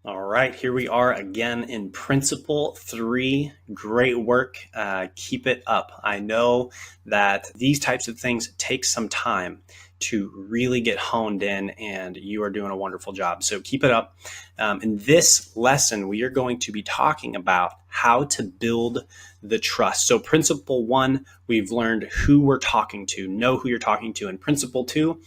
All right, here we are again in Principle 3. Great work. Keep it up. I know that these types of things take some time to really get honed in, and you are doing a wonderful job. So keep it up. In this lesson, we are going to be talking about how to build the trust. So, Principle 1, we've learned who we're talking to, know who you're talking to. And Principle 2,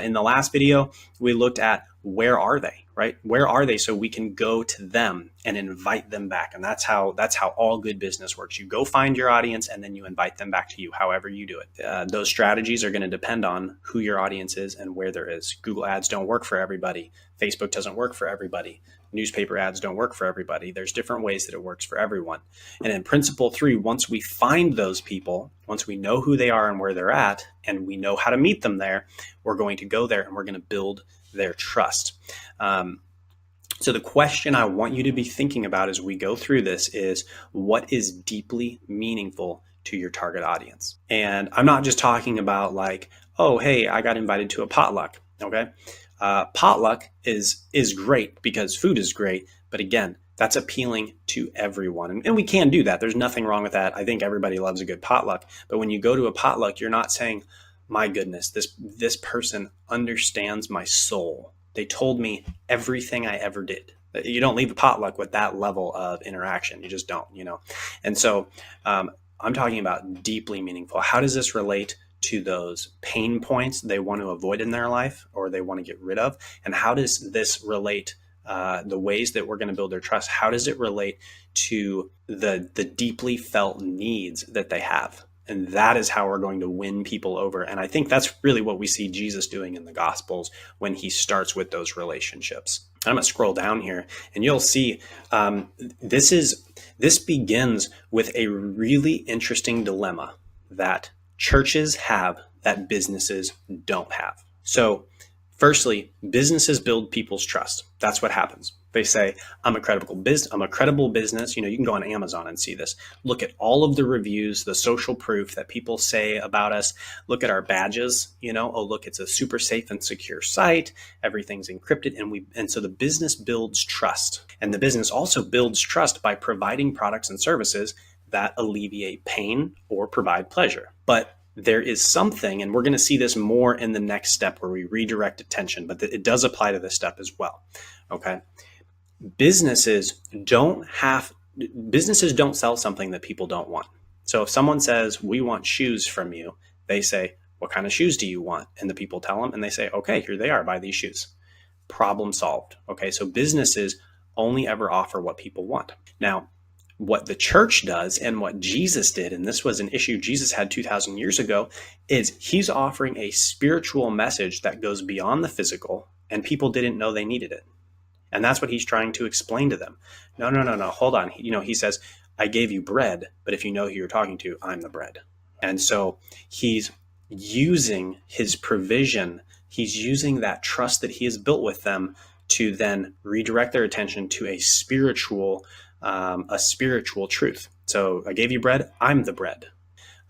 in the last video, we looked at where are they, right? Where are they so we can go to them and invite them back? And that's how all good business works. You go find your audience and then you invite them back to you, however you do it. Those strategies are going to depend on who your audience is and where there is. Google ads don't work for everybody. Facebook doesn't work for everybody. Newspaper ads don't work for everybody. There's different ways that it works for everyone. And in Principle 3, once we find those people, once we know who they are and where they're at, and we know how to meet them there, we're going to go there and we're going to build their trust. So the question I want you to be thinking about as we go through this is, what is deeply meaningful to your target audience? And I'm not just talking about like, oh, hey, I got invited to a potluck. Okay. Potluck is great because food is great. But again, that's appealing to everyone. And we can do that. There's nothing wrong with that. I think everybody loves a good potluck. But when you go to a potluck, you're not saying, my goodness, this person understands my soul. They told me everything I ever did. You don't leave a potluck with that level of interaction. You just don't, And so I'm talking about deeply meaningful. How does this relate to those pain points they want to avoid in their life or they want to get rid of? And how does this relate, the ways that we're going to build their trust? How does it relate to the deeply felt needs that they have? And that is how we're going to win people over. And I think that's really what we see Jesus doing in the Gospels when he starts with those relationships. I'm going to scroll down here and you'll see this begins with a really interesting dilemma that churches have that businesses don't have. So firstly, businesses build people's trust. That's what happens. They say, I'm a credible business. You can go on Amazon and see this. Look at all of the reviews, the social proof that people say about us. Look at our badges. Oh, look, it's a super safe and secure site. Everything's encrypted. And so the business builds trust. And the business also builds trust by providing products and services that alleviate pain or provide pleasure. But there is something, and we're going to see this more in the next step where we redirect attention, but it does apply to this step as well. Okay. Businesses don't sell something that people don't want. So if someone says, we want shoes from you, they say, what kind of shoes do you want? And the people tell them and they say, okay, here they are, buy these shoes. Problem solved. Okay. So businesses only ever offer what people want. Now, what the church does and what Jesus did, and this was an issue Jesus had 2,000 years ago, is he's offering a spiritual message that goes beyond the physical, and people didn't know they needed it. And that's what he's trying to explain to them. No, hold on. He says, I gave you bread, but if you know who you're talking to, I'm the bread. And so he's using his provision. He's using that trust that he has built with them to then redirect their attention to a spiritual truth. So I gave you bread, I'm the bread.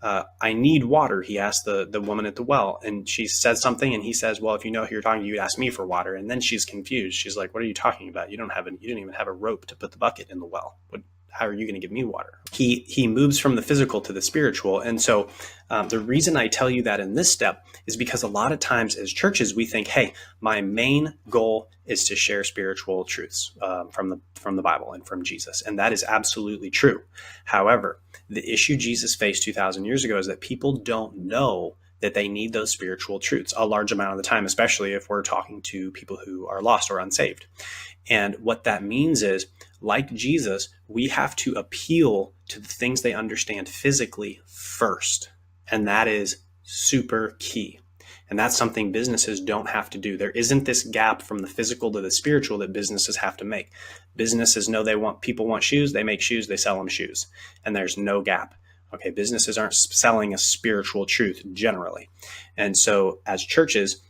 I need water, he asked the woman at the well, and she says something and he says, well, if you know who you're talking to, you'd ask me for water. And then she's confused. She's like, what are you talking about? You didn't even have a rope to put the bucket in the well. How are you going to give me water? He moves from the physical to the spiritual. And so the reason I tell you that in this step is because a lot of times as churches, we think, hey, my main goal is to share spiritual truths from the Bible and from Jesus. And that is absolutely true. However, the issue Jesus faced 2,000 years ago is that people don't know that they need those spiritual truths a large amount of the time, especially if we're talking to people who are lost or unsaved. And what that means is, like Jesus, we have to appeal to the things they understand physically first. And that is super key. And that's something businesses don't have to do. There isn't this gap from the physical to the spiritual that businesses have to make. Businesses know people want shoes, they make shoes, they sell them shoes. And there's no gap. Okay, businesses aren't selling a spiritual truth generally. And so as churches,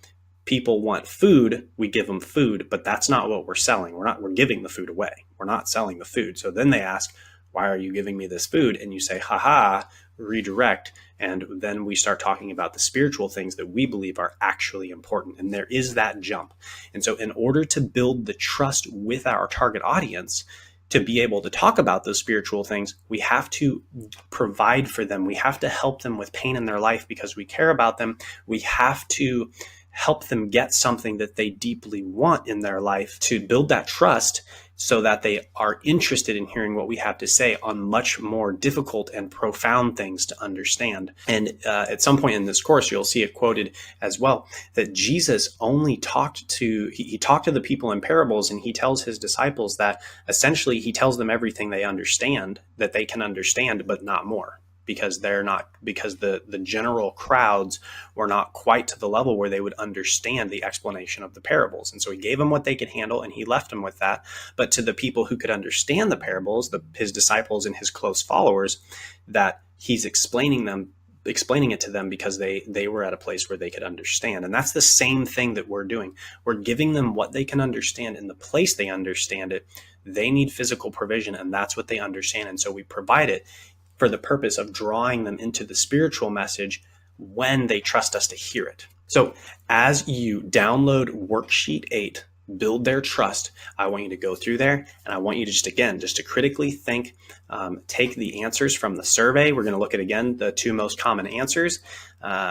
people want food, we give them food, but that's not what we're selling. We're giving the food away. We're not selling the food. So then they ask, why are you giving me this food? And you say, haha, redirect, and then we start talking about the spiritual things that we believe are actually important. And there is that jump. And so in order to build the trust with our target audience, to be able to talk about those spiritual things, we have to provide for them. We have to help them with pain in their life because we care about them. We have to help them get something that they deeply want in their life to build that trust so that they are interested in hearing what we have to say on much more difficult and profound things to understand. And at some point in this course, you'll see it quoted as well, that Jesus only talked to, he talked to the people in parables, and he tells his disciples that essentially he tells them everything they understand, that they can understand, but not more. Because the general crowds were not quite to the level where they would understand the explanation of the parables. And so he gave them what they could handle, and he left them with that. But to the people who could understand the parables, his disciples and his close followers, that he's explaining it to them because they were at a place where they could understand. And that's the same thing that we're doing. We're giving them what they can understand in the place they understand it. They need physical provision, and that's what they understand. And so we provide it for the purpose of drawing them into the spiritual message when they trust us to hear it. So as you download Worksheet 8, Build Their Trust, I want you to go through there, and I want you to just to critically think, take the answers from the survey. We're going to look at, again, the 2 most common answers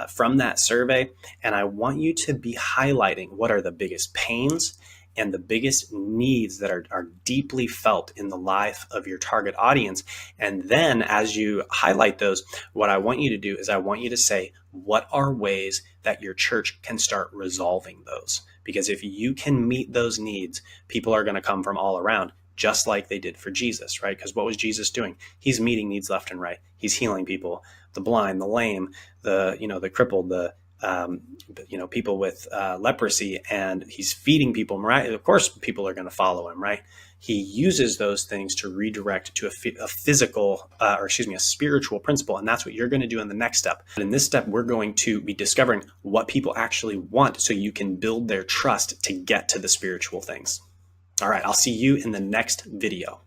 from that survey, and I want you to be highlighting what are the biggest pains and the biggest needs that are deeply felt in the life of your target audience. And then as you highlight those, what I want you to do is I want you to say, what are ways that your church can start resolving those? Because if you can meet those needs, people are going to come from all around, just like they did for Jesus, right? Because what was Jesus doing? He's meeting needs left and right. He's healing people, the blind, the lame, the crippled, the people with leprosy, and he's feeding people. Of course, people are going to follow him, right? He uses those things to redirect to a spiritual principle. And that's what you're going to do in the next step. And in this step, we're going to be discovering what people actually want so you can build their trust to get to the spiritual things. All right, I'll see you in the next video.